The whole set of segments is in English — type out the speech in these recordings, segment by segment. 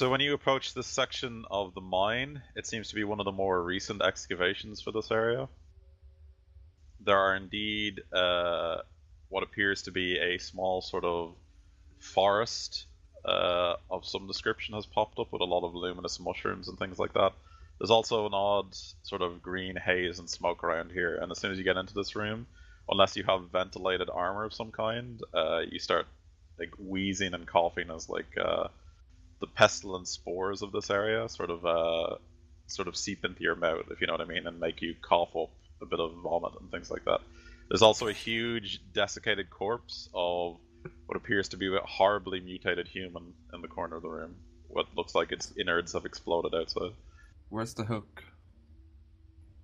So when you approach this section of the mine, it seems to be one of the more recent excavations for this area. There are indeed what appears to be a small sort of forest of some description has popped up with a lot of luminous mushrooms and things like that. There's also an odd sort of green haze and smoke around here, and as soon as you get into this room, unless you have ventilated armor of some kind, you start like wheezing and coughing as like the pestilent spores of this area sort of seep into your mouth, if you know what I mean, and make you cough up a bit of vomit and things like that. There's also a huge desiccated corpse of what appears to be a horribly mutated human in the corner of the room. What looks like its innards have exploded outside. Where's the hook?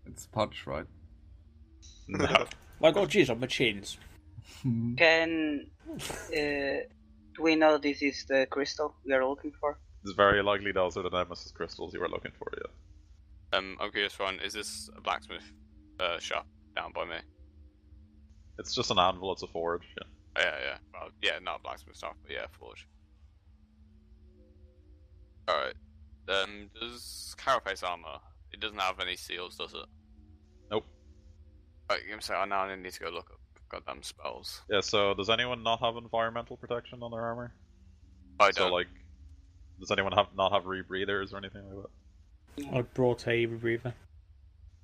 It's Pudge, right? No. I got jizz on my chins. Can do we know this is the crystal we are looking for? It's very likely those are the Nemesis crystals you were looking for, yeah. I'm curious, Ron, is this a blacksmith shop down by me? It's just an anvil, it's a forge, yeah. Oh, yeah. Well, yeah, not a blacksmith shop, but yeah, forge. Alright. Does Carapace armor, it doesn't have any seals, does it? Nope. Right, I'm saying, now I need to go look up goddamn spells. Yeah, so does anyone not have environmental protection on their armor? I So, don't. like, does anyone not have rebreathers or anything like that? I brought a rebreather.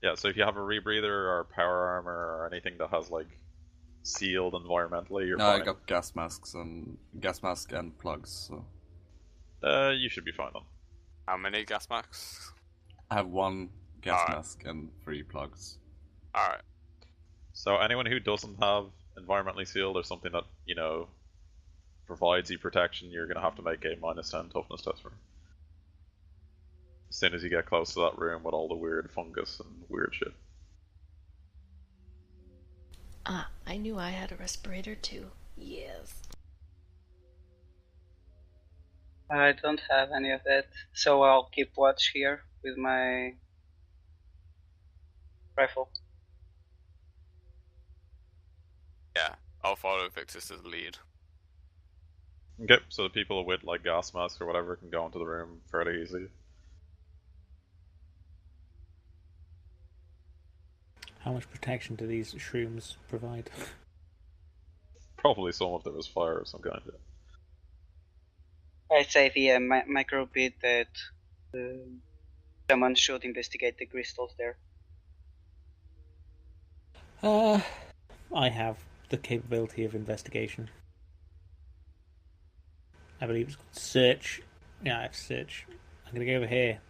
Yeah, so if you have a rebreather or power armor or anything that has, like, sealed environmentally, you're No, fine. I got gas mask and plugs, so You should be fine then. How many gas masks? I have one gas Alright. mask and 3 plugs. Alright. So anyone who doesn't have environmentally sealed or something that, you know, provides you protection, you're going to have to make a -10 toughness test for. As soon as you get close to that room with all the weird fungus and weird shit. Ah, I knew I had a respirator too. Yes. I don't have any of that, so I'll keep watch here with my rifle. Yeah, I'll follow Victus as the lead. Okay, so the people with, like, gas masks or whatever can go into the room fairly easily. How much protection do these shrooms provide? Probably some if there was fire of some kind. Yeah. I'd say the microbit that someone should investigate the crystals there. I have the capability of investigation. I believe it's called search. Yeah, I have search. I'm gonna go over here.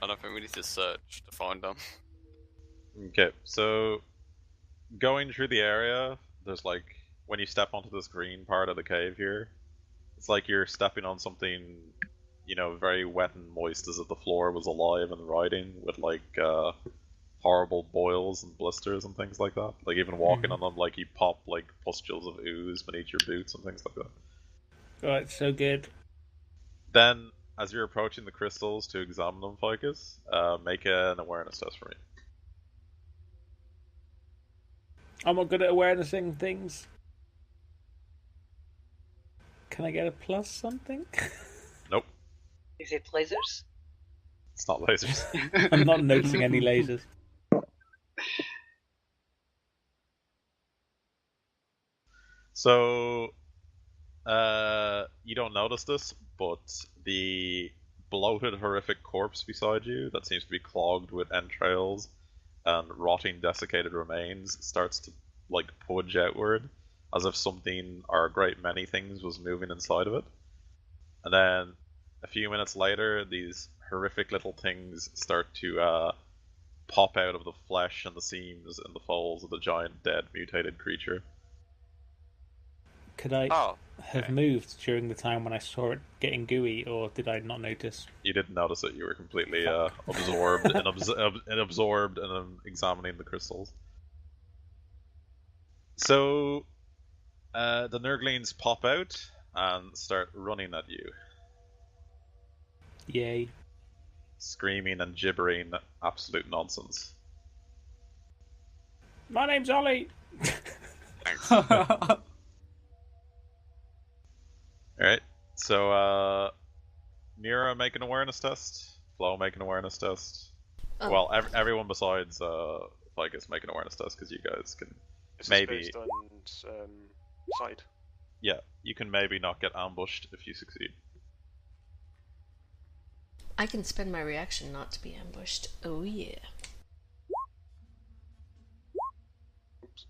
I don't think we need to search to find them. Okay, so going through the area, there's like, when you step onto this green part of the cave here, it's like you're stepping on something, you know, very wet and moist as if the floor was alive and rotting with like horrible boils and blisters and things like that. Like even walking on them, like you pop like pustules of ooze beneath your boots and things like that. Right, so good. Then, as you're approaching the crystals to examine them, Ficus, make an awareness test for me. I'm not good at awarenessing things. Can I get a plus something? Nope, Is it lasers? it's not lasers. I'm not noticing any lasers. So, you don't notice this, but the bloated, horrific corpse beside you that seems to be clogged with entrails and rotting, desiccated remains starts to, like, pudge outward as if something or a great many things was moving inside of it. And then, a few minutes later, these horrific little things start to pop out of the flesh and the seams and the folds of the giant, dead, mutated creature. Could I Oh, have okay. moved during the time when I saw it getting gooey, or did I not notice? You didn't notice it. You were completely absorbed in examining the crystals. So, the Nurglings pop out and start running at you, Yay. screaming and gibbering absolute nonsense. My name's Ollie! Thanks. Alright, so Mira, make an awareness test. Flo, make an awareness test. Oh. Well, everyone besides Ficus make an awareness test because you guys can. Is Maybe. this based on sight? Yeah, you can maybe not get ambushed if you succeed. I can spend my reaction not to be ambushed. Oh yeah. Oops.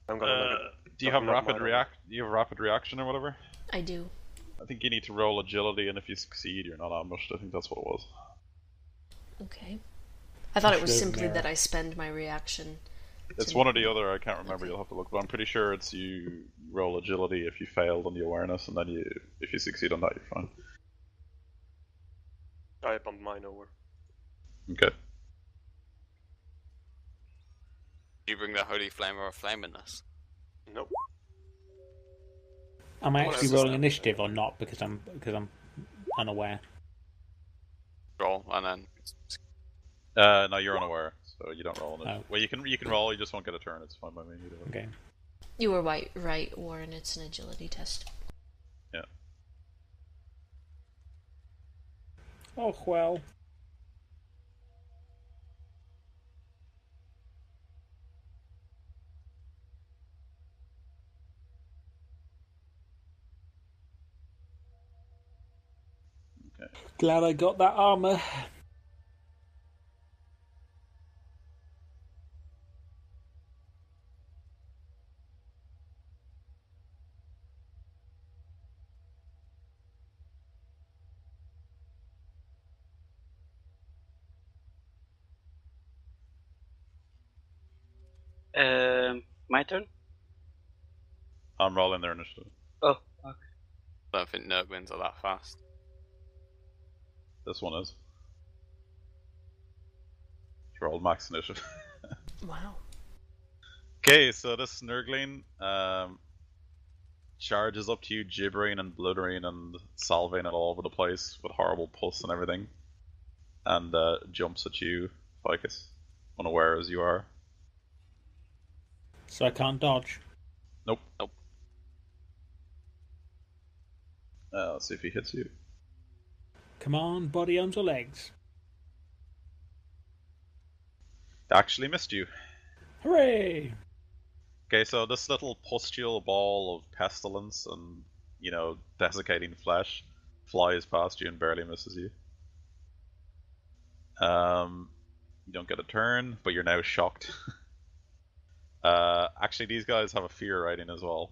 I'm gonna make it. Do you have not rapid mine react? Do you have rapid reaction or whatever? I do. I think you need to roll agility, and if you succeed, you're not ambushed. I think that's what it was. Okay. I thought it was Should simply mirror. that I spend my reaction. It's to- one or the other. I can't remember. Okay. You'll have to look, but I'm pretty sure it's you roll agility if you failed on the awareness, and then if you succeed on that, you're fine. I bumped mine over. Okay. Do you bring the holy flame or a flame in this? Nope. Am I What actually else is rolling there? initiative or not? Because I'm unaware. Roll and then. No, you're unaware, so you don't roll on it. Oh. Well, you can roll. You just won't get a turn. It's fine by me. Either way. Okay. You were right, Warren. It's an agility test. Yeah. Oh well. Okay. Glad I got that armor. My turn? I'm rolling their initiative. Oh, okay. I don't think Nurglings are that fast. This one is. You rolled max initiative. Wow. Okay, so this Nurgling charges up to you, gibbering and blubbering and salving it all over the place with horrible pus and everything, and jumps at you, Ficus, unaware as you are. So I can't dodge. Nope. Nope. Let's see if he hits you. Come on, body, arms, or legs. Actually missed you. Hooray! Okay, so this little pustule ball of pestilence and, desiccating flesh flies past you and barely misses you. You don't get a turn, but you're now shocked. Actually, these guys have a fear rating as well.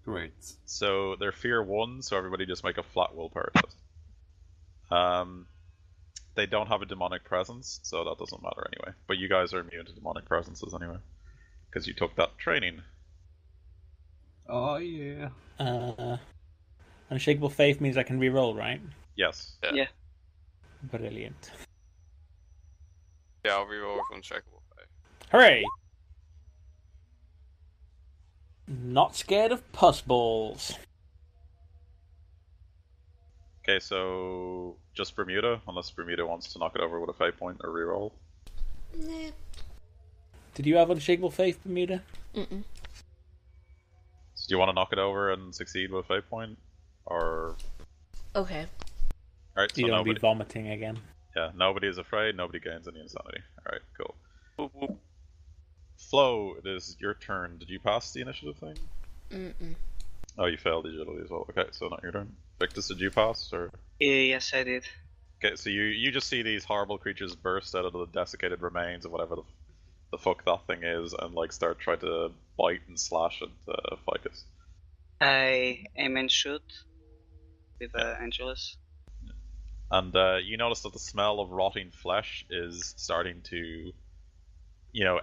Great. So they're fear 1, so everybody just make a flat willpower test. They don't have a demonic presence, so that doesn't matter anyway. But you guys are immune to demonic presences anyway, because you took that training. Oh yeah. Unshakable faith means I can re-roll, right? Yes. Yeah. Brilliant. Yeah, I'll reroll with Unshakable Faith. Hooray! Not scared of pus balls. Okay, so just Bermuda, unless Bermuda wants to knock it over with a fate point or reroll. Nah. Did you have unshakable faith, Bermuda? Mm-mm. So do you want to knock it over and succeed with a fate point, or? Okay. All right, so You don't nobody. be vomiting again. Yeah, nobody is afraid. Nobody gains any insanity. All right, cool. Whoop, whoop. Flo, it is your turn. Did you pass the initiative thing? Mm-mm. Oh, you failed agility as well. Okay, so not your turn. Victus, did you pass or? Yes, I did. Okay, so you just see these horrible creatures burst out of the desiccated remains of whatever the fuck that thing is, and like start trying to bite and slash at Ficus. I aim and shoot with Angelus. And you notice that the smell of rotting flesh is starting to,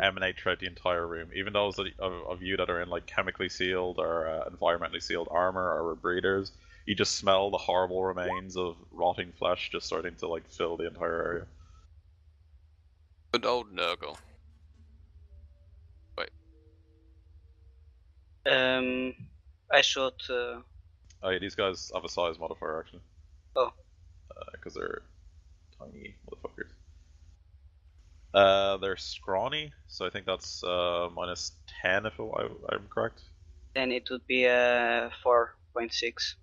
emanate throughout the entire room. Even those of you that are in like chemically sealed or environmentally sealed armor or are breeders, you just smell the horrible remains of rotting flesh just starting to like fill the entire area. Good old Nurgle. I shot. Oh yeah, these guys have a size modifier actually. Oh. Because they're tiny motherfuckers. They're scrawny, so I think that's minus 10 if I'm correct. Then it would be 4.6.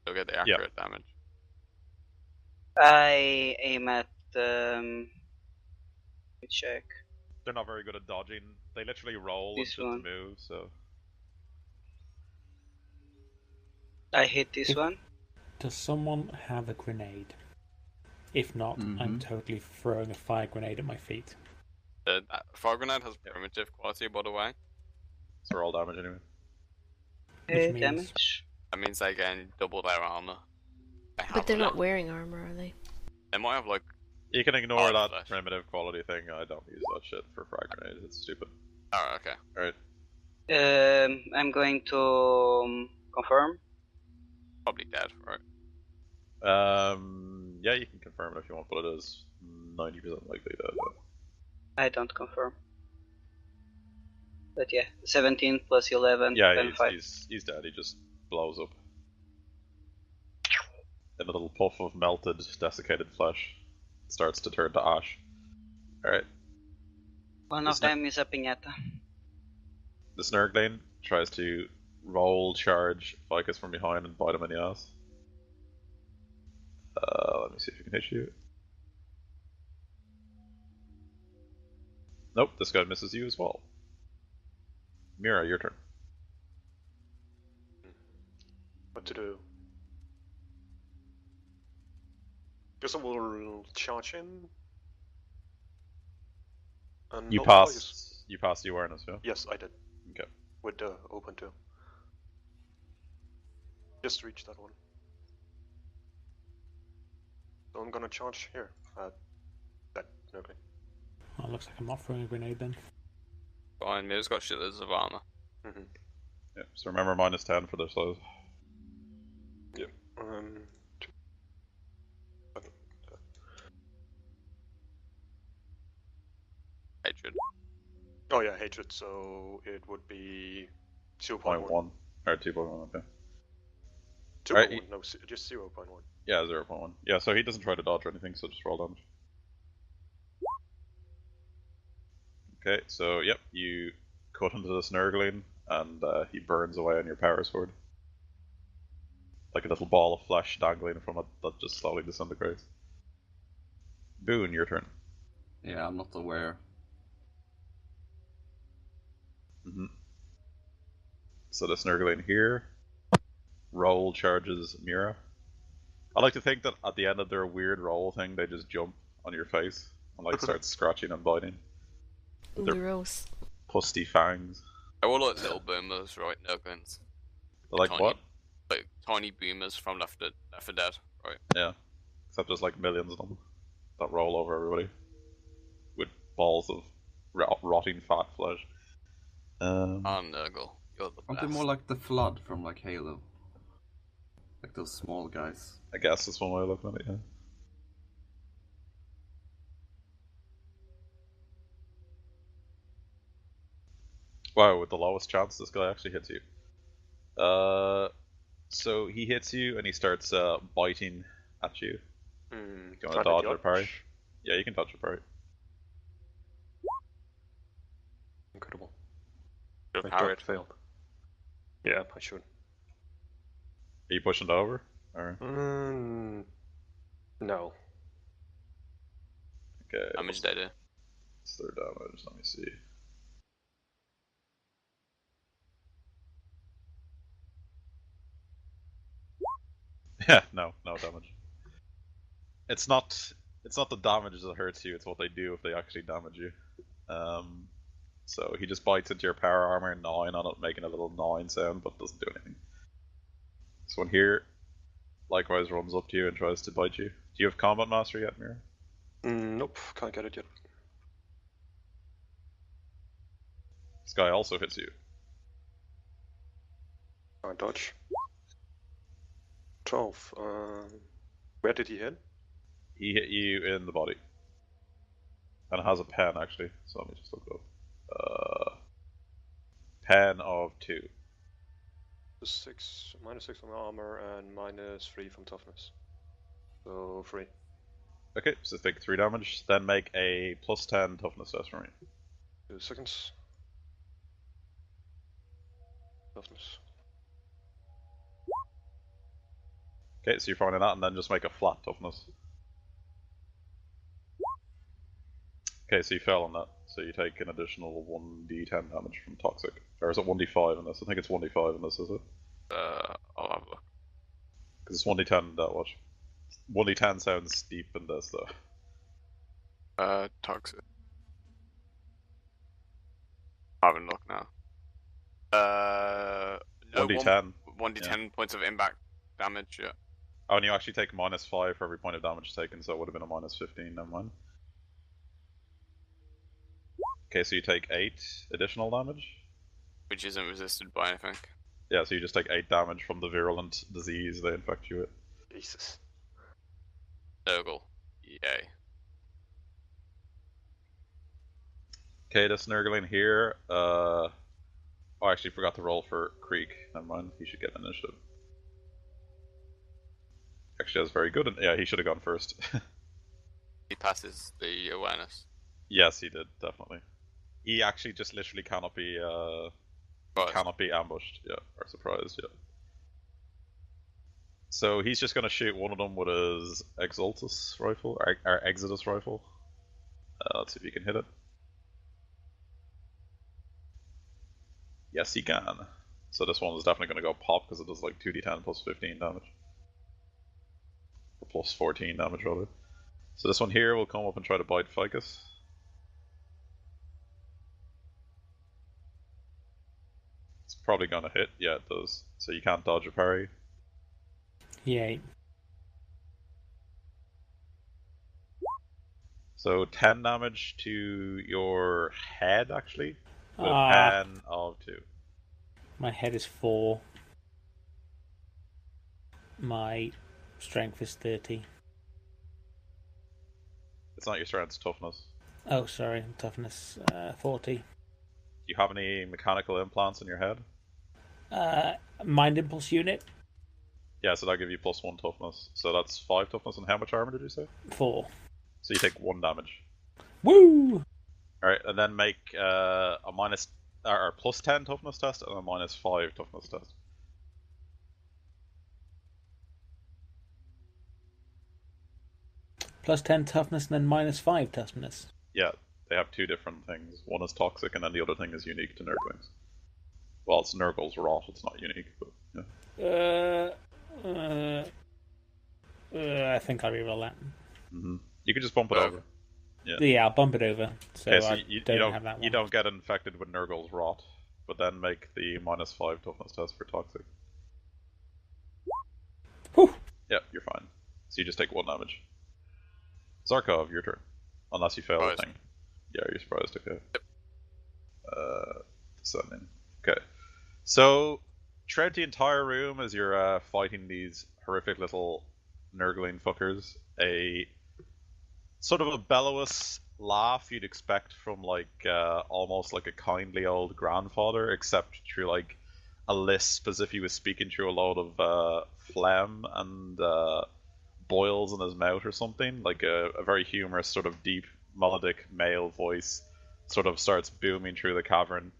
to get the accurate damage. I aim at check. They're not very good at dodging. They literally roll and This just one. move, so... I hit this If- one. Does someone have a grenade? If not, I'm totally throwing a fire grenade at my feet. The fire grenade has primitive quality, by the way. So roll damage anyway. Which means Damage. That means they gain double their armor. But they're not wearing armor, are they? They might have like. You can ignore that flesh. primitive quality thing. I don't use that shit for frag grenades. It's stupid. Oh, okay. Alright. I'm going to confirm. Probably dead, right? Yeah, you can confirm it if you want, but it is 90% likely that. I don't confirm. But yeah, 17 plus 11, Yeah, 25. he's dead. He just blows up in a little puff of melted, desiccated flesh. It starts to turn to ash. Alright. One of them is a piñata. The Snurglane tries to roll, charge Vicus from behind and bite him in the ass. Let me see if he can hit you. Nope, this guy misses you as well. Mira, your turn. What to do? Guess I will charge in. And You not passed. focus. You passed the awareness, yeah. Yes, I did. Okay. With the open too. Just reach that one. So I'm gonna charge here. That. Okay. Well, looks like I'm not throwing a grenade then. Fine, Mir's got shitloads of armor. Mm-hmm. Yeah. So remember -10 for their slows. Yep. Two. Hatred. Oh yeah, hatred. So it would be 0.1. 0.1 or 2.1. Okay. 2.1. Alright, No, just 0.1. Yeah, 0.1. Yeah, so he doesn't try to dodge or anything, so just roll damage. Okay, so yep, you cut into the Snurgling, and he burns away on your power sword. Like a little ball of flesh dangling from it that just slowly disintegrates. Boone, your turn. Yeah, I'm not aware. So the Snurgling here. Roll charges Mira. I like to think that at the end of their weird roll thing, they just jump on your face and like start scratching and biting. Ooh, They're- gross. Pusty fangs. They're all like little boomers, right? Nurglings. They're like Tiny. what? Like tiny boomers from Left 4 Dead, right? Yeah. Except there's like millions of them that roll over everybody with balls of rotting fat flesh. Oh, Nurgle, you're the Aren't best. they more like the Flood from like Halo? Like those small guys. I guess that's one way of looking at it, yeah. Wow, with the lowest chance, this guy actually hits you. So he hits you and he starts biting at you. Hmm. Do you Try want to to dodge or dodge. parry? Yeah, you can dodge or parry. Incredible. You've My parried. dodge failed. Yeah, I should. Are you pushing it over? Or No. okay. Damage they do. What's their damage? Let me see. Yeah, no damage. It's not the damage that hurts you, it's what they do if they actually damage you. So he just bites into your power armor 9 on it, making a little 9 sound, but doesn't do anything. This one here likewise runs up to you and tries to bite you. Do you have Combat Master yet, Mira? Nope, can't get it yet. This guy also hits you. I dodge. 12. Where did he hit? He hit you in the body. And it has a pen, actually, so let me just look it up. Pen of 2. -6 on armor and -3 from toughness. So 3. Okay, so take 3 damage, then make a +10 toughness test for me. 2 seconds. Toughness. Okay, so you're finding that, and then just make a flat toughness. Okay, so you fail on that. So you take an additional 1d10 damage from toxic. Or is it 1d5 in this? I think it's 1d5 in this, is it? I'll have a look. Because it's 1d10 that watch. 1d10 sounds steep in this, though. Toxic. Having a look now. No, 1d10. 1d10 points of impact damage, yeah. Oh, and you actually take -5 for every point of damage taken, so it would have been a -15, never mind. Okay, so you take 8 additional damage. Which isn't resisted by anything. Yeah, so you just take 8 damage from the virulent disease they infect you with. Jesus. Nurgle. Yay. Okay, this Nurgling here, oh, I actually forgot to roll for Creek. Never mind, he should get initiative. Actually, that's very good. Yeah, he should have gone first. He passes the awareness. Yes, he did, definitely. He actually just literally cannot be ambushed, yeah, or surprised, yeah. So he's just gonna shoot one of them with his Exultus rifle, or Exodus rifle. Let's see if he can hit it. Yes, he can. So this one is definitely gonna go pop because it does like 2d10 plus 15 damage. Or plus 14 damage, rather. So this one here will come up and try to bite Ficus. It's probably gonna hit. Yeah, it does. So you can't dodge a parry. Yay. So 10 damage to your head, actually. With Ah. 10 of 2. My head is 4. My strength is 30. It's not your strength, it's toughness. Oh, sorry. Toughness 40. Do you have any mechanical implants in your head? Mind Impulse unit? Yeah, so that'll give you +1 toughness. So that's 5 toughness, and how much armor did you say? 4. So you take 1 damage. Woo! Alright, and then make a minus or +10 toughness test and a -5 toughness test. +10 toughness and then -5 toughness. Yeah, they have 2 different things. One is toxic, and then the other thing is unique to Nurglings. Well, it's Nurgle's rot, it's not unique, but yeah. I think I'll reroll that. You can just bump it over. Yeah, I'll bump it over. So, Okay, so I don't have that one. You don't get infected with Nurgle's rot, but then make the -5 toughness test for toxic. Whew. Yep, you're fine. So you just take 1 damage. Zarkov, your turn. Unless you fail the thing. Yeah, you're surprised, okay. Descending. Okay. So, throughout the entire room, as you're fighting these horrific little Nurgling fuckers, a sort of a bellowous laugh you'd expect from like almost like a kindly old grandfather, except through like a lisp as if he was speaking through a load of phlegm and boils in his mouth or something. Like a very humorous sort of deep melodic male voice sort of starts booming through the cavern.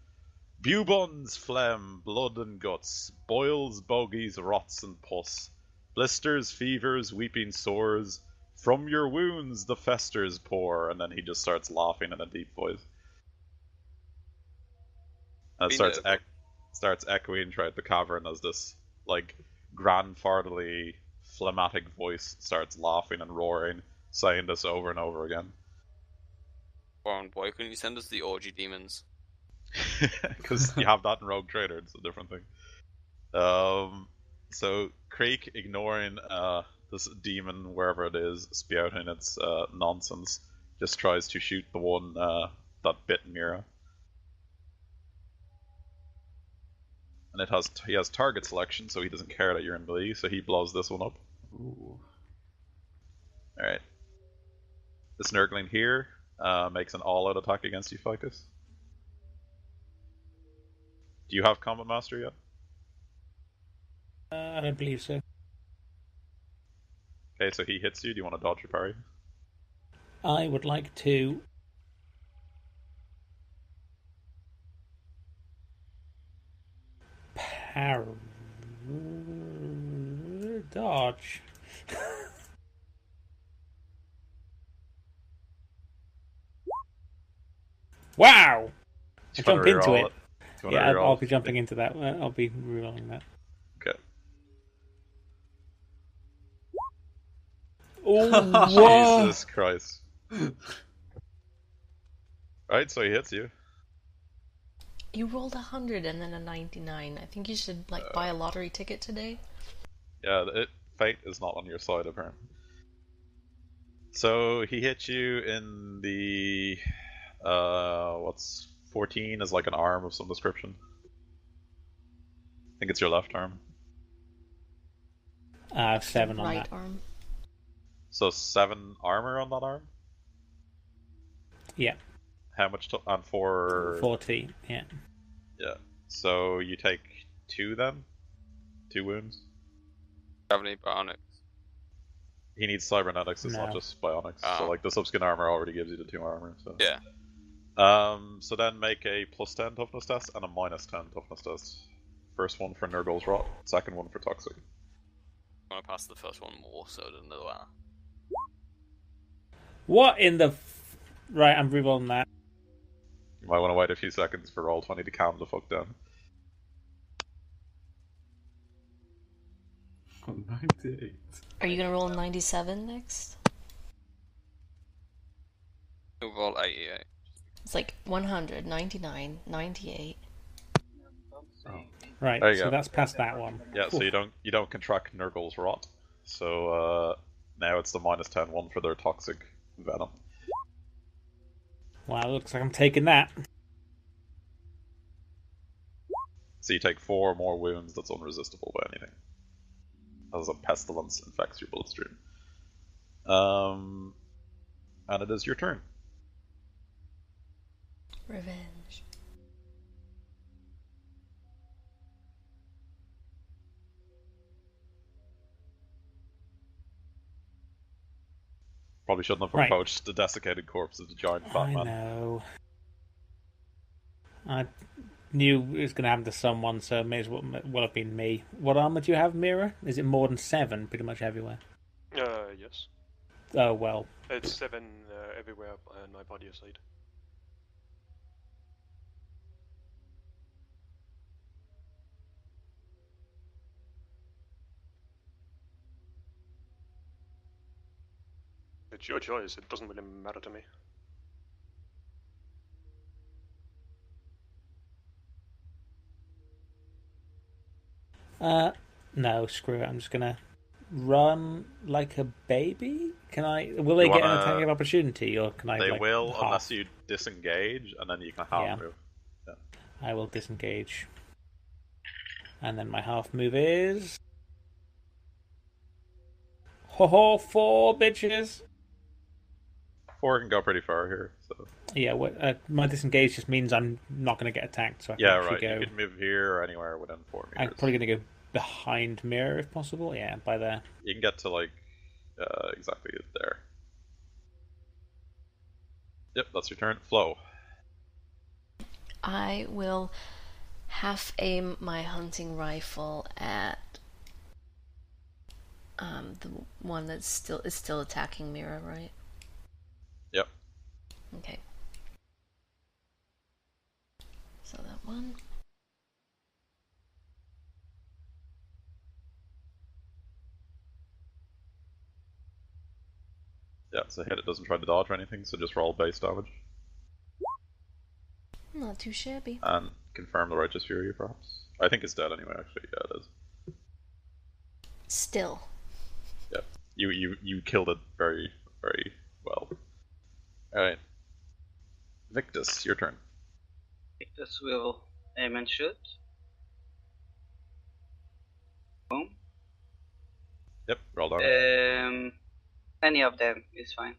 Bubons, phlegm, blood and guts, boils, bogies, rots and pus, blisters, fevers, weeping sores, from your wounds the festers pour, and then he just starts laughing in a deep voice. And it starts echoing throughout the cavern as this, like, grandfatherly, phlegmatic voice starts laughing and roaring, saying this over and over again. Warren, why couldn't you send us the orgy demons? Because you have that in Rogue Trader, it's a different thing. So Creek, ignoring this demon wherever it is, spouting its nonsense, just tries to shoot the one that bit Mira. And he has target selection, so he doesn't care that you're in melee, so he blows this one up. Ooh. Alright. This Nurgling here makes an all-out attack against you, Ficus. Do you have Combat Master yet? I don't believe so. Okay, so he hits you. Do you want to dodge your parry? I would like to dodge. Wow! I Do you wanna jump into reroll it. Do you wanna Yeah, reroll I'll it? be jumping into that. I'll be rerolling that. Okay. Oh, whoa! Jesus Christ. Right, so he hits you. You rolled 100 and then a 99. I think you should buy a lottery ticket today. Yeah, fate is not on your side apparently. So he hits you in the what's 14 is like an arm of some description. I think it's your left arm. 7 on Right that. arm. So 7 armor on that arm. Yeah, How much? And for 14. Yeah. yeah. So you take 2 then, 2 wounds. Do you have any bionics? He needs cybernetics. It's not No. just bionics. So Oh. like the subskin armor already gives you the 2 armor. So Yeah. So then make a +10 toughness test and a -10 toughness test. First one for Nurgle's Rot. Second one for Toxic. I want to pass the first one more so than the other. What in the... Right, I'm rerolling that. You might want to wait a few seconds for Roll20 to calm the fuck down. 98. Are you gonna roll 97 next? You'll roll 88. It's like 100, 99, 98. Oh. Right, There you so go. that's past that one. Yeah, so you don't contract Nurgle's Rot. So now it's the -10 one for their Toxic Venom. Wow, looks like I'm taking that. So you take 4 more wounds that's unresistible by anything. As a pestilence infects your bloodstream. And it is your turn. Revenge. Probably shouldn't have Right. approached the desiccated corpse of the giant fat I man. know. I knew it was going to happen to someone, so it may as well have been me. What armor do you have, Mira? Is it more than 7 pretty much everywhere? Yes. Oh, well. It's 7 everywhere and my body is 8. It's your choice, it doesn't really matter to me. No, screw it. I'm just going to run like a baby? Can I... Will they You get an wanna- attack of opportunity, or can I, They like, will, half? unless you disengage, and then you can half Yeah. move. I will disengage. And then my half move is... Ho-ho, 4, bitches! 4 can go pretty far here, so... Yeah, my disengage just means I'm not going to get attacked, so I can Yeah, actually right. go... You can move here or anywhere within 4 I'm meters. probably going to go behind Mirror if possible. Yeah, by there. You can get to, like, exactly there. Yep, that's your turn. Flow. I will half aim my hunting rifle at the one that's still attacking Mira, right? Yep. Okay. So that one. Yeah, so hit it doesn't try to dodge or anything, so just roll base damage. Not too shabby. And confirm the Righteous Fury, perhaps. I think it's dead anyway, actually. Yeah, it is. Still. Yeah. You killed it very, very well. Alright. Victus, your turn. Victus will aim and shoot. Boom. Yep, roll down. Any of them is fine.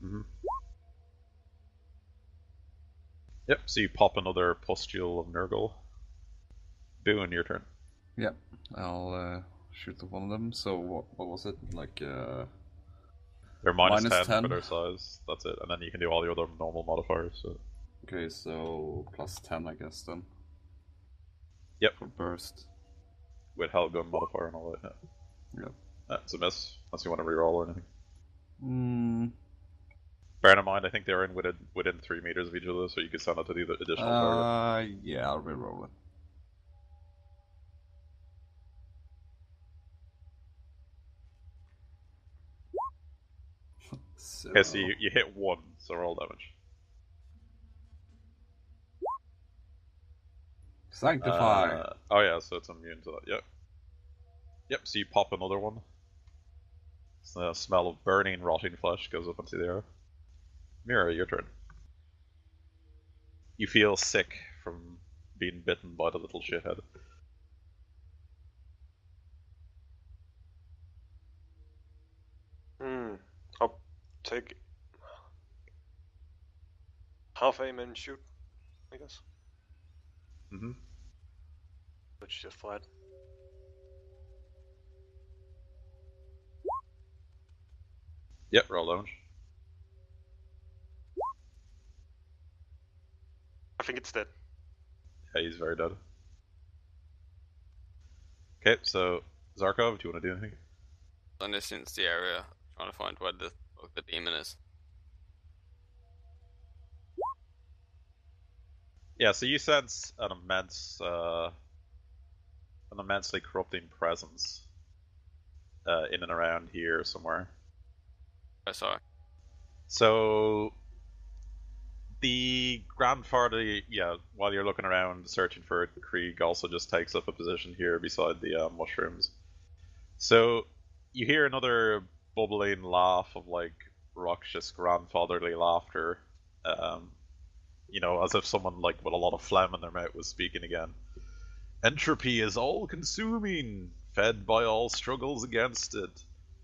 Mm-hmm. Yep, so you pop another pustule of Nurgle. Boone, your turn. Yeah, I'll shoot at one of them. So what was it? Like They're minus Minus 10 for 10. their size, that's it. And then you can do all the other normal modifiers. So. okay, so plus 10 I guess then. Yep, For burst. with Hellgun modifier and all that. Yeah. Yep. That's a miss, unless you want to reroll or anything. Mm, Bear in mind, I think they're within 3 meters of each other, so you could send it to the additional target. yeah, I'll reroll it. Okay, so you hit 1, so roll damage. Sanctify. Oh yeah, so it's immune to that. Yep. Yep. So you pop another one. So the smell of burning, rotting flesh goes up into the air. Mira, your turn. You feel sick from being bitten by the little shithead. I'll take half aim and shoot, I guess. Mm-hmm. Which just flat. Yep, roll damage. I think it's dead. Yeah, he's very dead. Okay, so Zarkov, do you want to do anything? On distance the area, trying to find where the fuck the demon is. Yeah, so you sense an immensely corrupting presence in and around here somewhere. Oh, sorry. So the grandfather, yeah, while you're looking around searching for it, Krieg also just takes up a position here beside the mushrooms. So you hear another bubbling laugh of like raucous grandfatherly laughter, as if someone like with a lot of phlegm in their mouth was speaking again. Entropy is all-consuming, fed by all struggles against it.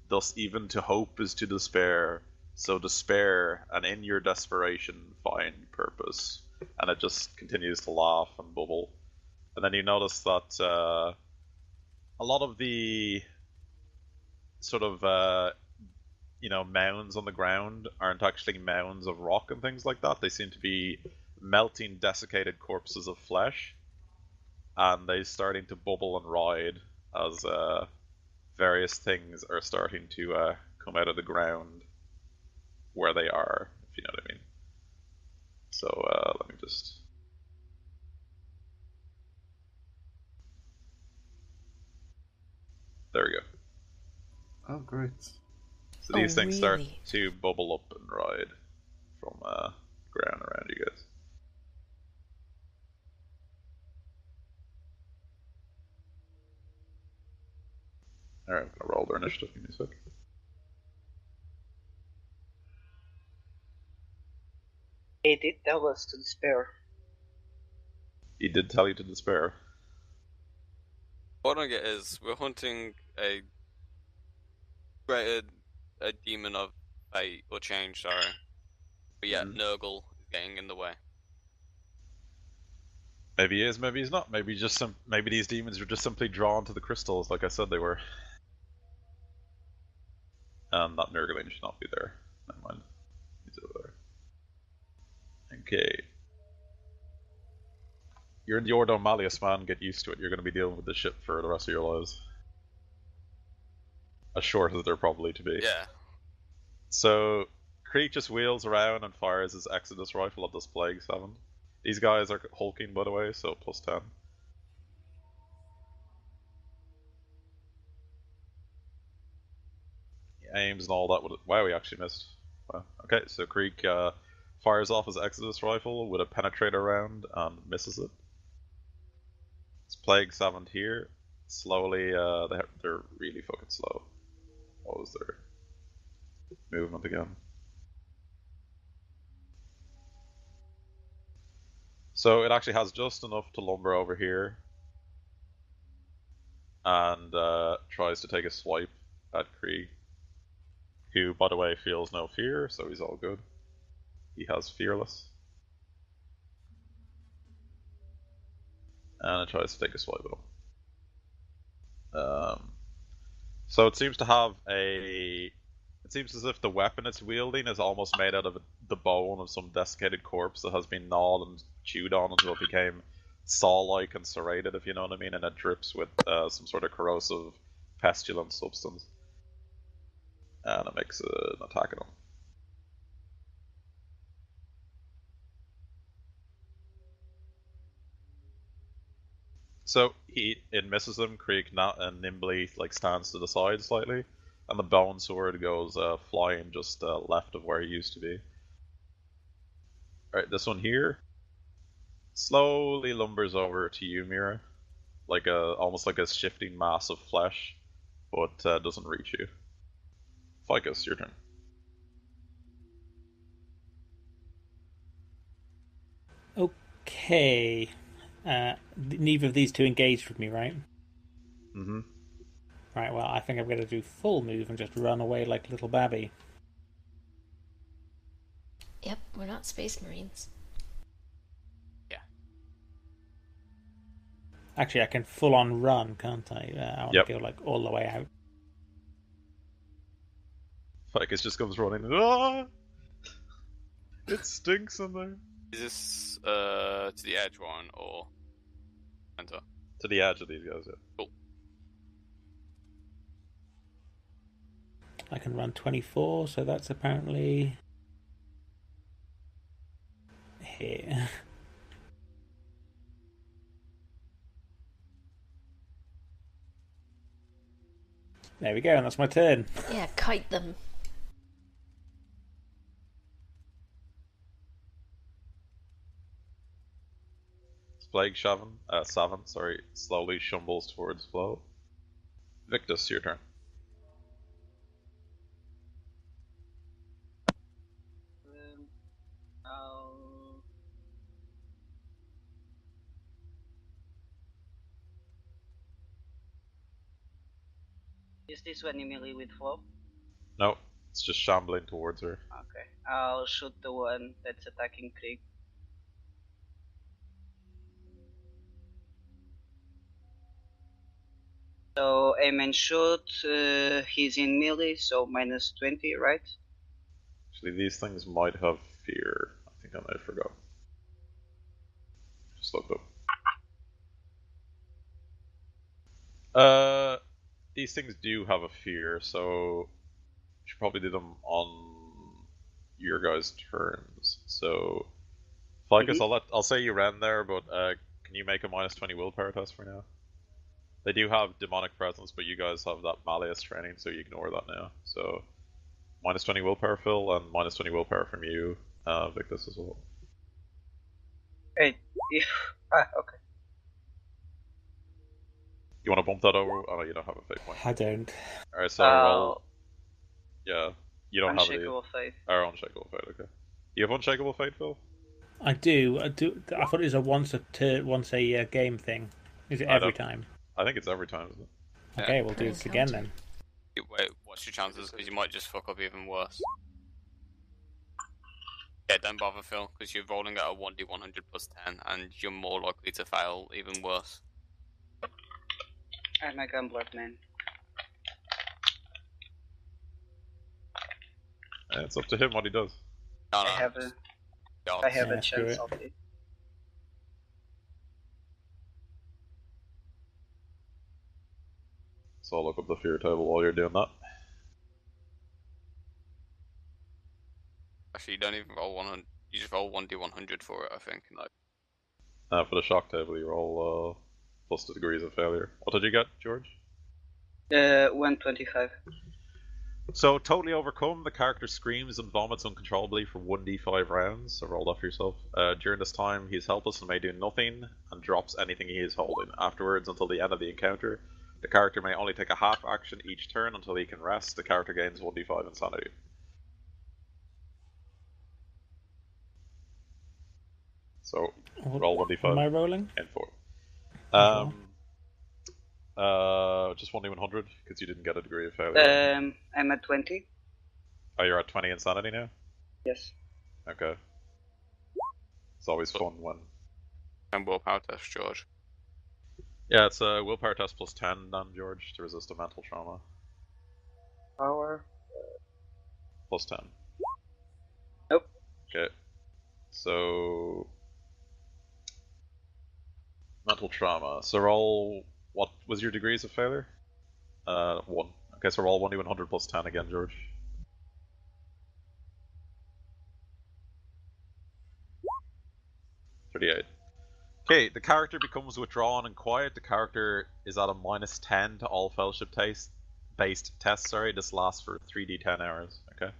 Thus even to hope is to despair. So despair, and in your desperation find purpose. And it just continues to laugh and bubble. And then you notice that a lot of the sort of mounds on the ground aren't actually mounds of rock and things like that. They seem to be melting, desiccated corpses of flesh, and they're starting to bubble and ride as various things are starting to come out of the ground where they are, if you know what I mean. So let me just... There we go. Oh, great. So these things start really? to bubble up and ride from the ground around you guys. Alright, I'm gonna roll their initiative. Give me a sec. He did tell us to despair. He did tell you to despair. What I don't get is we're hunting a demon of fate or change, sorry. But yet Nurgle is getting in the way. Maybe he is, maybe he's not. Maybe maybe these demons are just simply drawn to the crystals, like I said they were. And that Nurgling should not be there. Never mind. He's over there. Okay. You're in the Ordo Malleus, man. Get used to it. You're going to be dealing with this shit for the rest of your lives. As short as they're probably to be. Yeah. So, Creek just wheels around and fires his Exodus rifle at this Plague 7. These guys are hulking, by the way, so plus 10. He aims and all that. Wow, he actually missed. Wow. Okay, so Creek fires off his Exodus rifle with a penetrator round and misses it. It's Plague 7 here. Slowly, they're really fucking slow. What was their movement again? So it actually has just enough to lumber over here and tries to take a swipe at Krieg, who, by the way, feels no fear, so he's all good. He has Fearless. And it tries to take a swipe at him. So it seems to have a... It seems as if the weapon it's wielding is almost made out of the bone of some desiccated corpse that has been gnawed and chewed on until it became saw-like and serrated, if you know what I mean, and it drips with some sort of corrosive, pestilent substance. And it makes an attack on him. So it misses him. Krieg nimbly stands to the side slightly, and the bone sword goes flying just left of where he used to be. All right, this one here slowly lumbers over to you, Mira, almost like a shifting mass of flesh, but doesn't reach you. Ficus, your turn. Okay. Neither of these two engaged with me, right? Mm-hmm. Right, well, I think I'm going to do full move and just run away like little babby. Yep, we're not space marines. Actually, I can full on run, can't I? I want Yep. to go all the way out. Ficus just comes running. Ah! It stinks in there. Is this to the edge one or center? To the edge of these guys, yeah. Cool. I can run 24, so that's apparently here. There we go, and that's my turn. Yeah, kite them. Plague Savin, slowly shumbles towards Flo. Victus, your turn. I'll... Is this one in melee with Flo? No, it's just shambling towards her. Okay. I'll shoot the one that's attacking Krieg. So aim and shoot, he's in melee, so minus 20, right? Actually, these things might have fear. I think I might have forgot. Just looked up. These things do have a fear, so you should probably do them on your guys' turns. So, Ficus, I'll say you ran there, but can you make a minus 20 willpower test for now? They do have demonic presence, but you guys have that Malleus training, so you ignore that now. So, minus 20 willpower, Phil, and minus 20 willpower from you, Victus, as well. Hey, okay. You want to bump that over? Oh, you don't have a fate point. I don't. Alright, so roll. Yeah, you don't have Unshakable Faith. Unshakable Fate, okay. You have Unshakable Fate, Phil? I do. I thought it was a once a game thing. Is it every time? I think it's every time, isn't it? Okay, we'll do this again then. Wait, what's your chances? Because you might just fuck up even worse. Yeah, don't bother, Phil, because you're rolling at a 1d100 plus 10, and you're more likely to fail even worse. I'm a gambler, man. It's up to him what he does. No, I have a chance of it. So I'll look up the fear table while you're doing that. Actually, you don't even roll 100. You just roll 1d100 for it, I think. For the shock table, you roll plus the degrees of failure. What did you get, George? 125. So, totally overcome, the character screams and vomits uncontrollably for 1d5 rounds, so roll that for yourself. During this time, he is helpless and may do nothing, and drops anything he is holding. Afterwards, until the end of the encounter, the character may only take a half action each turn until he can rest. The character gains 1d5 insanity. So, roll 1d5. Am I rolling? And 4. Just 1d100, because you didn't get a degree of failure. I'm at 20. Oh, you're at 20 insanity now? Yes. Okay. It's always fun when... And willpower test, George. Yeah, it's a willpower test plus 10 then, George, to resist a mental trauma. Power. Plus 10. Nope. Okay. So... Mental trauma. So roll... What was your degrees of failure? 1. Okay, so roll 1d100 plus 10 again, George. 38. Okay, the character becomes withdrawn and quiet. The character is at a -10 to all fellowship based tests. Sorry, this lasts for 3d10 hours. Okay.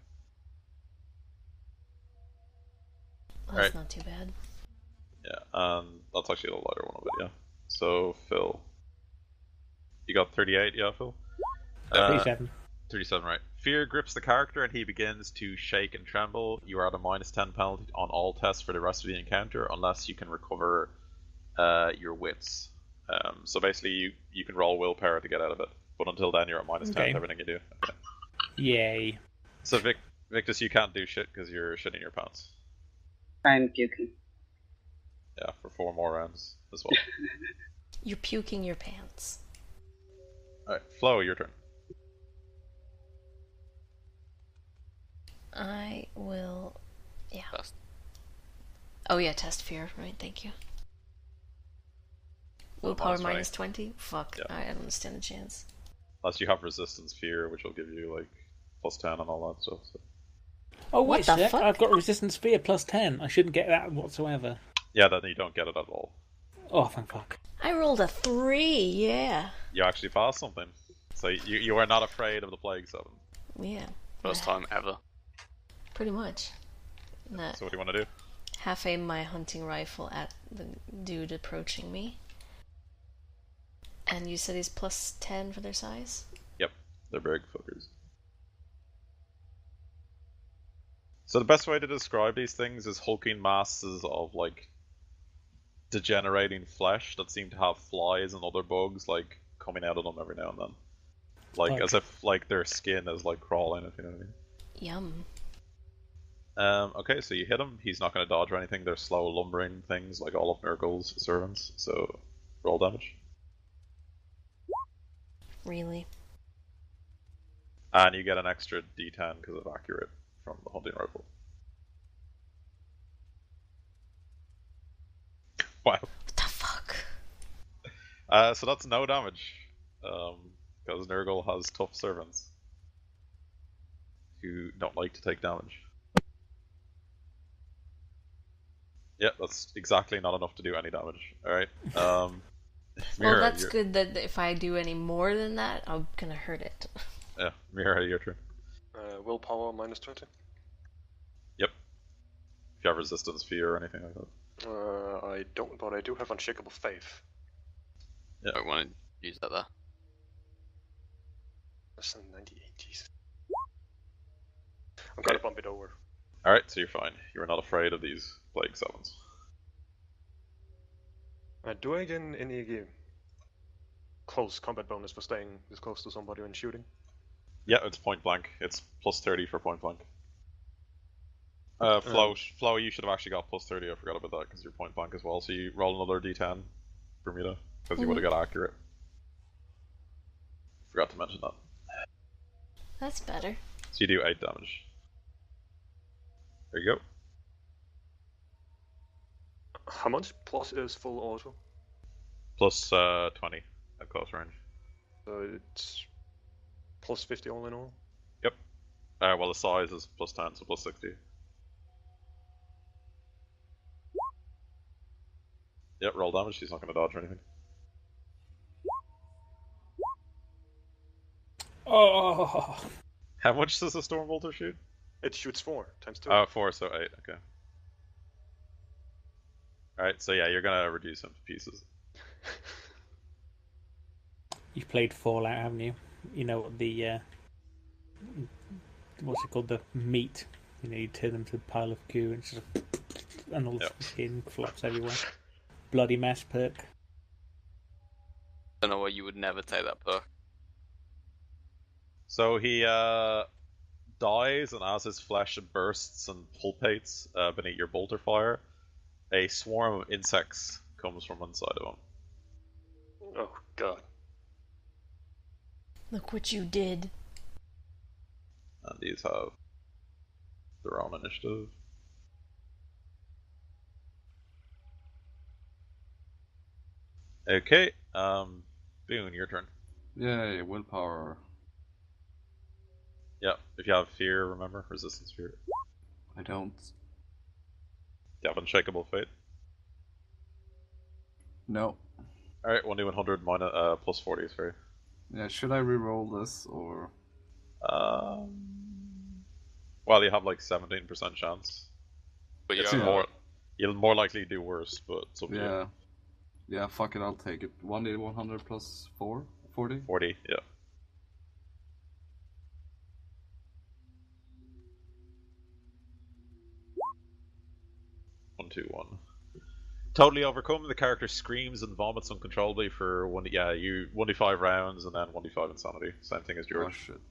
That's Right. not too bad. Yeah, that's actually the lighter one of it. Yeah. So Phil, you got 38. Yeah, Phil. 37. 37, right. Fear grips the character and he begins to shake and tremble. You are at a -10 penalty on all tests for the rest of the encounter unless you can recover your wits. So basically, you can roll willpower to get out of it, but until then, you're at -10 Okay. to everything you do. Okay. Yay. So Victus, you can't do shit because you're shitting your pants. I'm puking. Yeah, for 4 more rounds as well. You're puking your pants. Alright, Flo, your turn. I will. Yeah. Test. Oh yeah, test fear. Right. Thank you. Willpower minus 20? Fuck. Yeah. I don't understand the chance. Unless you have resistance fear, which will give you like +10 and all that stuff. So. Oh, What wait the a sec. fuck? I've got resistance fear +10. I shouldn't get that whatsoever. Yeah, then you don't get it at all. Oh, thank fuck. I rolled a 3. Yeah. You actually passed something. So you are not afraid of the Plague 7. Yeah. First time ever. Pretty much. Nah. So what do you want to do? Half aim my hunting rifle at the dude approaching me. And you said he's +10 for their size? Yep, they're big fuckers. So the best way to describe these things is hulking masses of like degenerating flesh that seem to have flies and other bugs like coming out of them every now and then. Like as if like their skin is like crawling, if you know what I mean. Yum. Okay, so you hit him. He's not going to dodge or anything. They're slow, lumbering things like all of Nurgle's servants. So roll damage. Really? And you get an extra d10 because of accurate from the hunting rifle. Wow. What the fuck? So that's no damage. Because Nurgle has tough servants who don't like to take damage. Yeah, that's exactly not enough to do any damage. Alright. Well, Mira, that's good that if I do any more than that, I'm gonna hurt it. Yeah, Mira, your turn. Willpower minus 20. Yep. If you have resistance fear or anything like that. I don't, but I do have unshakable faith. Yeah. Don't want to use that there. That's a 98, Jesus. I'm gonna bump it over. Alright, so you're fine. You are not afraid of these Plague 7s. Do I get any close combat bonus for staying this close to somebody when shooting? Yeah, it's point blank. It's +30 for point blank. Flo, you should have actually got +30. I forgot about that because you're point blank as well. So you roll another d10, Bermuda, because you would have got accurate. Forgot to mention that. That's better. So you do 8 damage. There you go. How much plus is full auto? Plus 20 at close range. So it's plus 50 all in all? Yep. Well, the size is +10, so +60. Yep, roll damage. She's not going to dodge or anything. Oh. How much does the Storm Bolter shoot? It shoots 4 times 2. 4, so 8, okay. Alright, so yeah, you're gonna reduce him to pieces. You've played Fallout, haven't you? You know the what's it called? The meat. You know, you turn them to a pile of goo and just and all the skin flops everywhere. Bloody mess perk. Don't know why you would never take that perk. So he dies, and as his flesh bursts and pulpates beneath your bolter fire, a swarm of insects comes from inside of him. Oh god. Look what you did. And these have their own initiative. Okay, Boone, your turn. Yay, willpower. Yeah, if you have fear, remember, resistance fear. I don't. You have unshakable fate. No. Alright, 1d100 minus, plus 40, sorry. Yeah, should I re-roll this or? Well, you have like 17% chance. But you It's don't Yeah. you'll more likely do worse, but it's up to you. Yeah. Yeah, fuck it, I'll take it. 1d100 plus 4? 40? 40, yeah. One, two, one. Totally overcome. The character screams and vomits uncontrollably for 1d5 rounds and then 1d5 insanity. Same thing as Oh George. shit.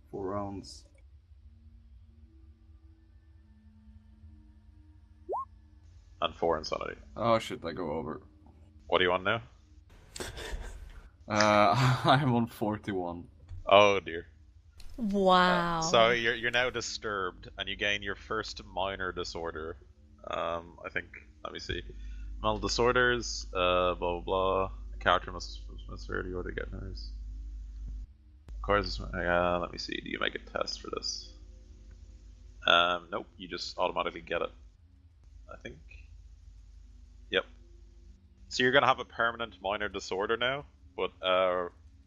Four rounds. And 4 insanity. Oh shit, I go over. What do you want now? I'm on 41. Oh dear. Wow. So you're now disturbed, and you gain your first minor disorder. I think. Let me see. Mental disorders. Blah blah blah. A character must severity or to get nerves. Of course. Let me see. Do you make a test for this? Nope. You just automatically get it. I think. Yep. So you're gonna have a permanent minor disorder now, but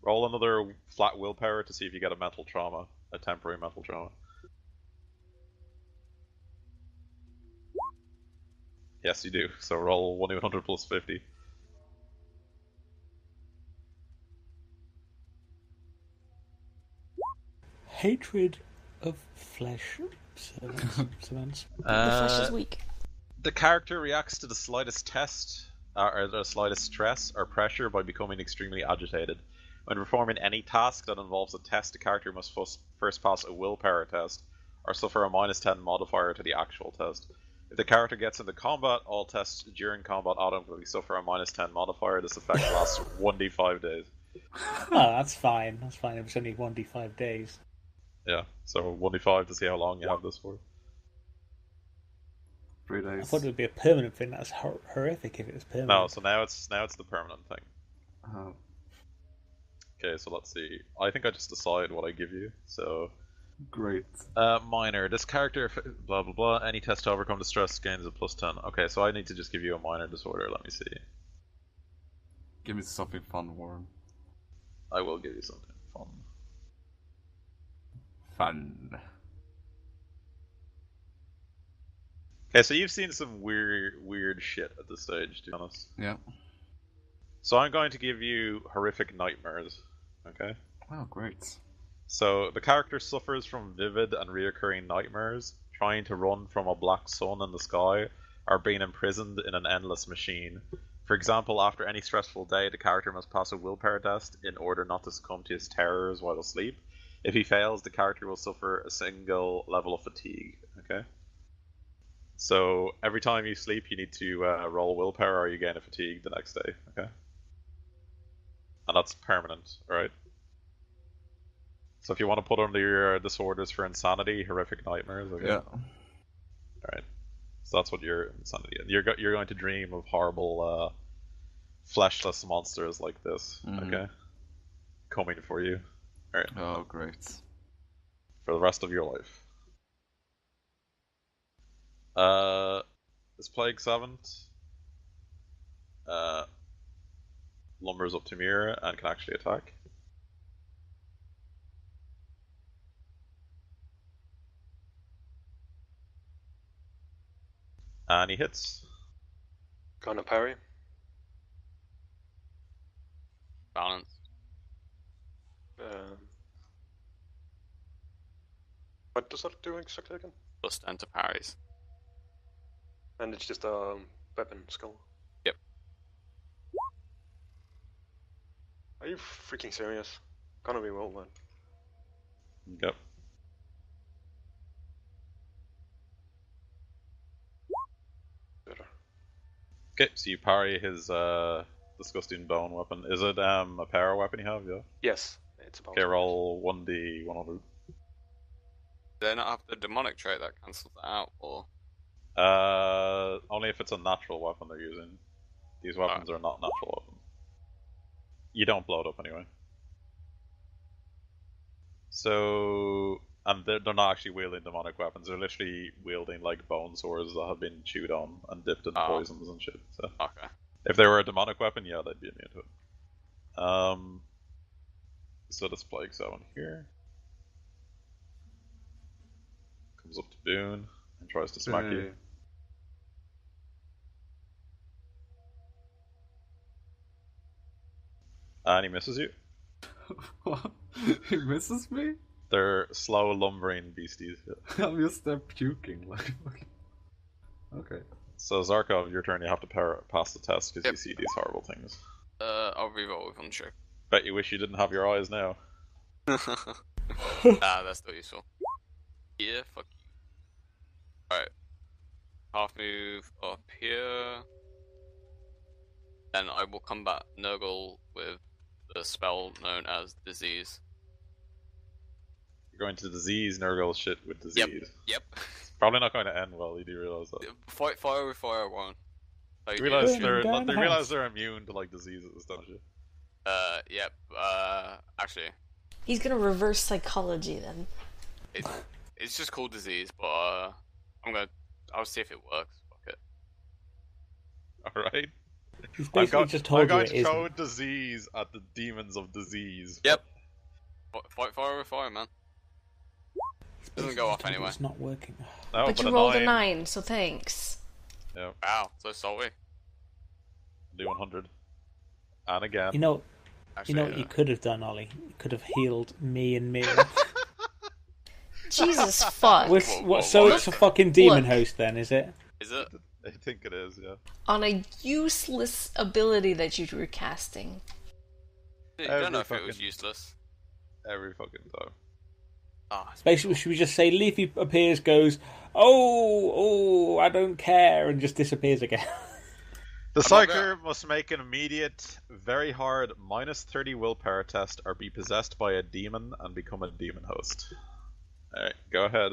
roll another flat willpower to see if you get a mental trauma, a temporary mental trauma. Yes, you do. So roll 1d100 plus 50. Hatred of flesh servants. The flesh is Uh, weak. the character reacts to the slightest test, or the slightest stress or pressure by becoming extremely agitated. When performing any task that involves a test, the character must first pass a willpower test, or suffer a -10 modifier to the actual test. If the character gets into combat, all tests during combat automatically suffer a -10 modifier. This effect lasts 1d5 days. Oh, that's fine. That's fine. It was only 1d5 days. Yeah, so 1d5 to see how long you have this for. 3 I days. thought it would be a permanent thing. That's horrific if it was permanent. No, so now it's the permanent thing. Oh. Okay, so let's see. I think I just decide what I give you. So, Great. minor. This character, blah blah blah. Any test to overcome the stress gains a +10. Okay, so I need to just give you a minor disorder. Let me see. Give me something fun, Warren. I will give you something fun. Fun. Okay, so you've seen some weird shit at this stage, to be honest. Yeah. So I'm going to give you horrific nightmares. Okay. Oh, great. So the character suffers from vivid and reoccurring nightmares, trying to run from a black sun in the sky, or being imprisoned in an endless machine. For example, after any stressful day, the character must pass a willpower test in order not to succumb to his terrors while asleep. If he fails, the character will suffer a single level of fatigue. Okay. So every time you sleep, you need to roll willpower, or you gain a fatigue the next day. Okay. And that's permanent, alright? So if you want to put under your disorders for insanity, horrific nightmares, okay? Yeah. Alright. So that's what your insanity is. You're going to dream of horrible, fleshless monsters like this, okay? Coming for you. Alright. Oh, great. For the rest of your life. This Plague 7th lumbers up to Mira and can actually attack. And he hits. Gonna parry. Balance. What does that do exactly again? +10 to parries. And it's just a weapon skill. Yep. Are you freaking serious? Gonna be well then. Yep. Better. Okay, so you parry his disgusting bone weapon. Is it a power weapon you have? Yeah. Yes, it's about. Okay, roll 1d100. Do they not have the demonic trait that cancels that out, or? Only if it's a natural weapon they're using. These weapons are not natural weapons. You don't blow it up anyway. So, And they're not actually wielding demonic weapons. They're literally wielding like bone swords that have been chewed on and dipped in poisons and shit. So Okay. if they were a demonic weapon, yeah, they'd be immune to it. So this Plague 7 here comes up to Boone and tries to smack you. And he misses you. What? He misses me? They're slow, lumbering beasties. I'm just there puking. Like, okay. So Zarkov, your turn. You have to pass the test because Yep. you see these horrible things. I'll reroll with one check. Bet you wish you didn't have your eyes now. That's still useful. Yeah, fuck you. Alright. Half move up here. Then I will combat Nurgle with the spell known as Disease. You're going to disease Nurgle shit with disease. Yep. It's probably not going to end well. You do realize that. Fight fire with fire one. You realize Boom, they down realize house. they're immune to like diseases, don't you? Yep. Actually, He's gonna reverse psychology then. it's just called Disease, but I'll see if it works. Fuck it. Alright. He's basically just told I'm you going it to isn't. throw disease at the demons of disease. Yep. Fight fire with fire, man. He's Doesn't basically go off just told you anyway. It's not working. No, But you a rolled a 9. 9, so thanks. Yeah, Wow, so salty. do 100. And again. You know Actually, what you could have done, Ollie? You could have healed me and Mira. Jesus fuck. So it's a fucking demon Look. host then, is it? Is it? I think it is, yeah. On a useless ability that you were casting. I don't know if Every it was fucking- useless. Every fucking time. Ah, it's Basically, should we just say Leafy appears, goes, oh, I don't care, and just disappears again? The I'm not Psyker must make an immediate, very hard, -30 willpower test or be possessed by a demon and become a demon host. Alright, go ahead.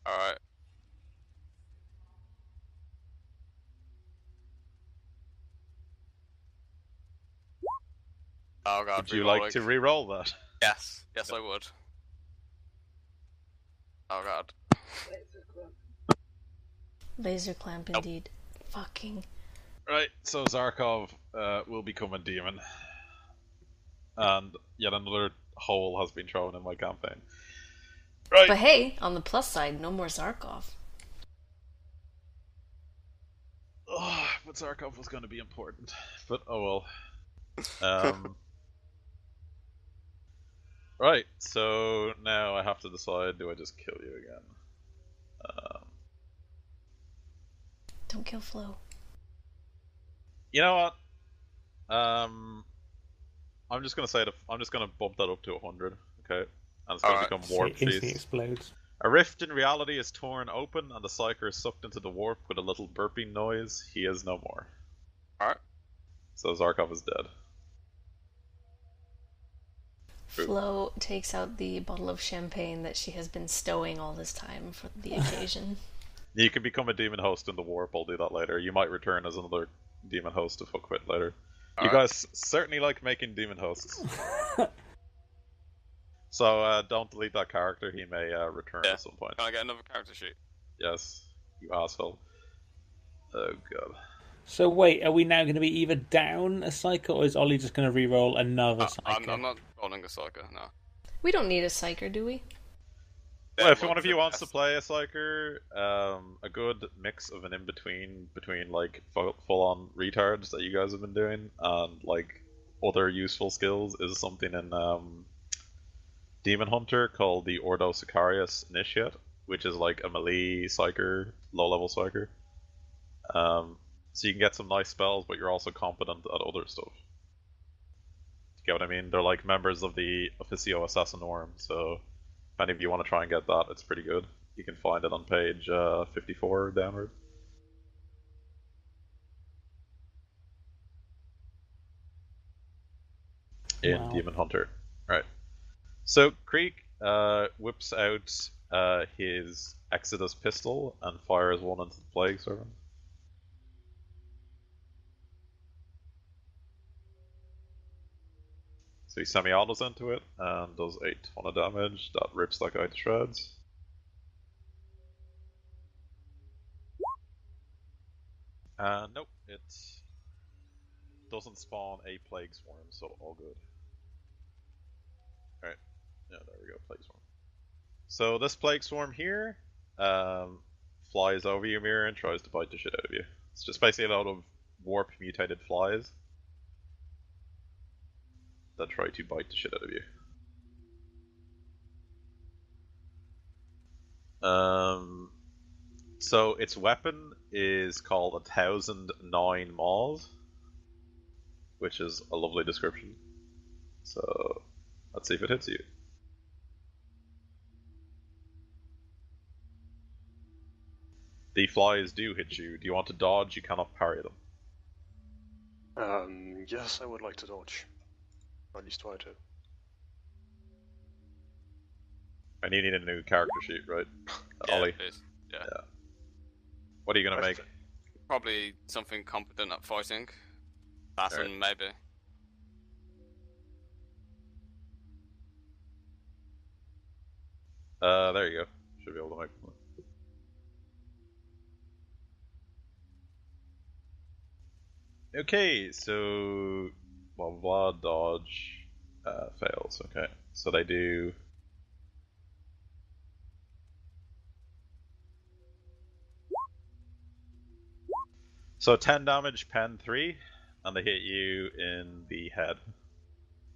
alright. Oh god, Would you like to rerolling. re-roll that? Yes, yes I would. Oh god. Laser clamp indeed. Fucking. Right, so Zarkov will become a demon. And yet another hole has been thrown in my campaign. Right. But hey, on the plus side, no more Zarkov. Oh, but Zarkov was going to be important. But oh well. Right, so now I have to decide, do I just kill you again? Don't kill Flo. You know what? I'm just gonna say I'm just gonna bump that up to 100, okay? And it's gonna Alright. become So warp it instantly feast. explodes. A rift in reality is torn open, and the Psyker is sucked into the warp with a little burping noise. He is no more. Alright. So Zarkov is dead. True. Flo takes out the bottle of champagne that she has been stowing all this time for the occasion. You can become a demon host in the warp. I'll do that later. You might return as another demon host to fuck with later. You Alright. guys certainly like making demon hosts. So don't delete that character. He may return Yeah. at some point. Can I get another character sheet? Yes, you asshole. Oh god. So wait, are we now going to be either down a cycle, or is Ollie just going to re-roll another cycle? I'm not rolling a psyker, no. We don't need a psyker, do we? Well, if Well, one of you the wants to best. play a Psyker, a good mix of an in-between between like full-on retards that you guys have been doing and like other useful skills is something in Demon Hunter called the Ordo Sicarius Initiate, which is like a melee Psyker, low-level Psyker. So you can get some nice spells, but you're also competent at other stuff. You get what I mean? They're like members of the Officio Assassinorum, so if any of you want to try and get that, it's pretty good. You can find it on page 54 downward. In Wow. Demon Hunter. Right. So Krieg whips out his Exodus pistol and fires one into the Plague Servant. So he semi-autos into it and does 8 ton of damage. That rips that guy to shreds. Nope, it doesn't spawn a plague swarm, so all good. Alright, yeah, there we go, plague swarm. So this plague swarm here flies over you, Mirror, and tries to bite the shit out of you. It's just basically a lot of warp mutated flies that try to bite the shit out of you. So its weapon is called 1009 Maws, which is a lovely description. So let's see if it hits you. The flies do hit you. Do you want to dodge? You cannot parry them. Yes, I would like to dodge. Or at least try to. And you need a new character sheet, right? Yeah, Ollie? please. Yeah. What are you gonna make? Probably something competent at fighting. Assassin, maybe. There you go. Should be able to make one. Okay, so blah blah blah, dodge fails. Okay, so they do. So 10 damage, pen 3, and they hit you in the head.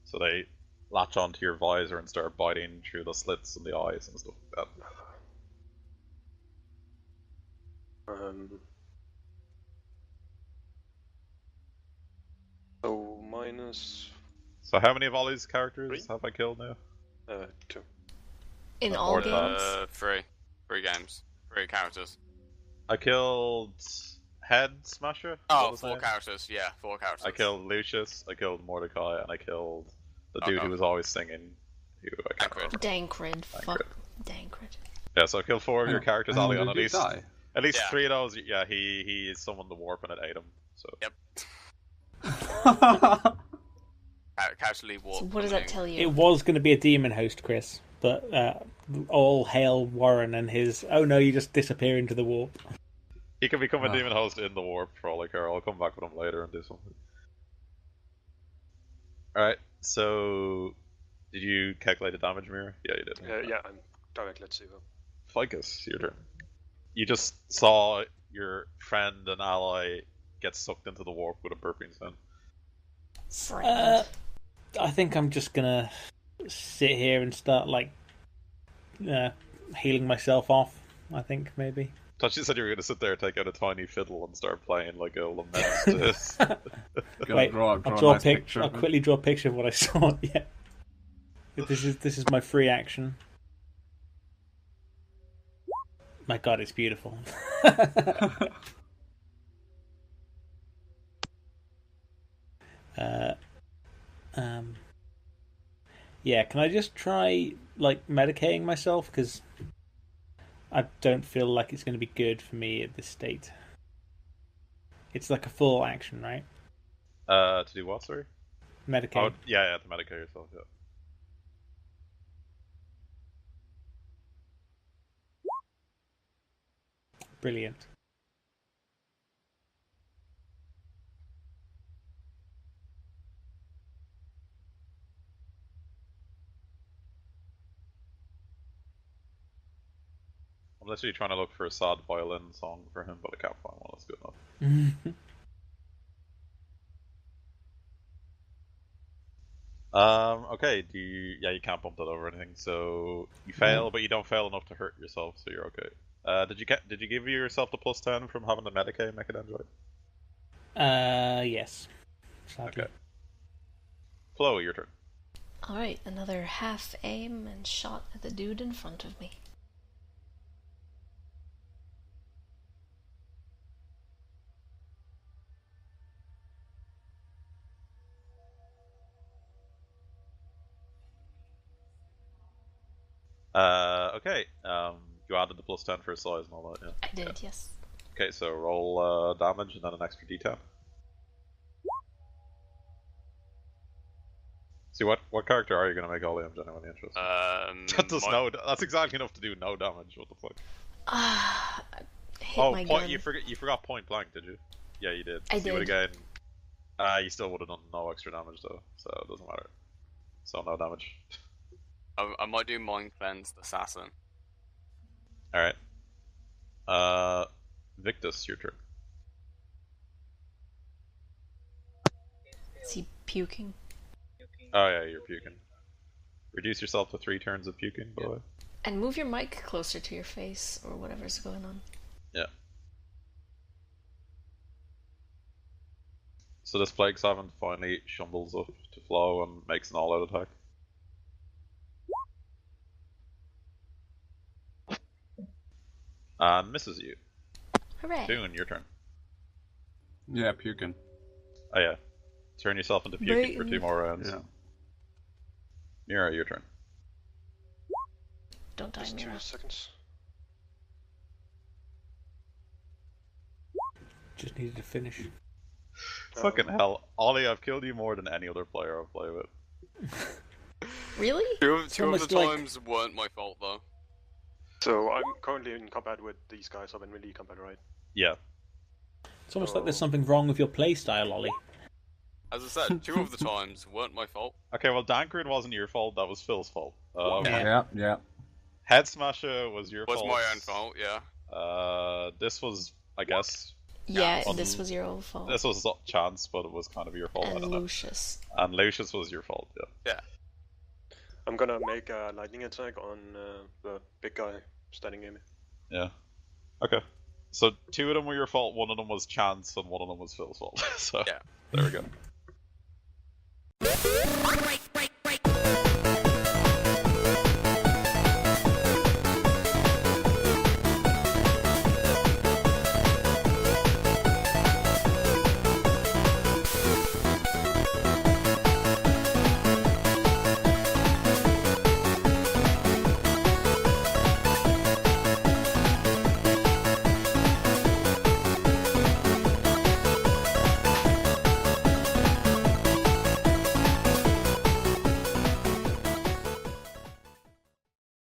So they latch onto your visor and start biting through the slits in the eyes and stuff like that. So minus So how many of Ollie's characters 3? have I killed now? 2. In Or all the- games? 3. 3 games. 3 characters. I killed Head Smasher. is that Oh, his 4 name? characters. Yeah, 4 characters. I killed Lucius, I killed Mordecai, and I killed the Okay. dude who was always singing. Who I can't Dankred. remember. Dankred. Fuck. Dankred. Yeah, so I killed 4 of your characters, Ollie, and Did he die? at least Yeah. 3 of those. Yeah, he summoned the warp and it ate him. So Yep. Casually walk. So what does that tell you? It was going to be a demon host, Chris, but all hail Warren and his. Oh no, you just disappear into the warp. he can become a Ah. demon host in the warp for all I care. I'll come back with him later and do something. All right. So, did you calculate the damage, Mirror? Yeah, you did. Yeah, I'm directly at 0. Ficus, your turn. You just saw your friend and ally get sucked into the warp with a burping sound. Friend. I think I'm just gonna sit here and start healing myself off. I think maybe. Thought you said you were going to sit there, take out a tiny fiddle, and start playing like a lament to Gotta Wait, draw I'll a draw a nice pic. picture I'll of it. quickly draw a picture of what I saw. Yeah. This is my free action. My God, it's beautiful. Yeah, can I just try medicating myself, because I don't feel like it's going to be good for me at this state. It's like a full action, right? to do what, sorry? Medicate. Oh, yeah, to medicate yourself, yeah. Brilliant. I'm literally trying to look for a sad violin song for him, but I can't find one that's good enough. Okay, you can't bump that over anything, so you fail, but you don't fail enough to hurt yourself, so you're okay. Did you give yourself the +10 from having the Medicaid Mechadendroid? Yes. Sadly. Okay. Chloe, your turn. Alright, another half aim and shot at the dude in front of me. Okay, you added the +10 for size and all that, yeah. I did, yes. Okay, so roll damage and then an extra d10. See, what character are you going to make Ollie? I'm genuinely interested. That does that's exactly enough to do no damage, what the fuck? Ah, hit Oh, my point, gun. you forgot point blank, did you? Yeah, you did. I You would did. have gotten. You still would have done no extra damage though, so it doesn't matter. So no damage. I might do Mind Cleanse the Assassin. All right. Victus, your turn. Is he puking? Oh yeah, you're puking. Reduce yourself to 3 turns of puking, by the way. And move your mic closer to your face or whatever's going on. Yeah. So this Plague Savant finally shumbles up to Flow and makes an all-out attack. And misses you. Hooray! Dune, your turn. Yeah, puking. Oh yeah. Turn yourself into puking for Baiting. 2 more rounds. Yeah. Mira, your turn. Don't die, Just 2 Mira. seconds. Just needed to finish. Fucking hell. Ollie, I've killed you more than any other player I've played with. Really? Two of almost the like- times weren't my fault though. So I'm currently in combat with these guys. I'm in melee combat, right? Yeah. It's almost like there's something wrong with your playstyle, Ollie. As I said, 2 of the times weren't my fault. Okay, well, Dankard wasn't your fault, that was Phil's fault. Yeah. Head Smasher was your Was fault. my own fault, yeah. This was, I guess, Yeah, Yeah. this was your own fault. this was chance, but it was kind of your fault. I And don't know. Lucius. And Lucius was your fault, yeah. I'm gonna make a lightning attack on the big guy standing near me. Yeah. Okay. So 2 of them were your fault, 1 of them was chance, and 1 of them was Phil's fault. So, Yeah. there we go.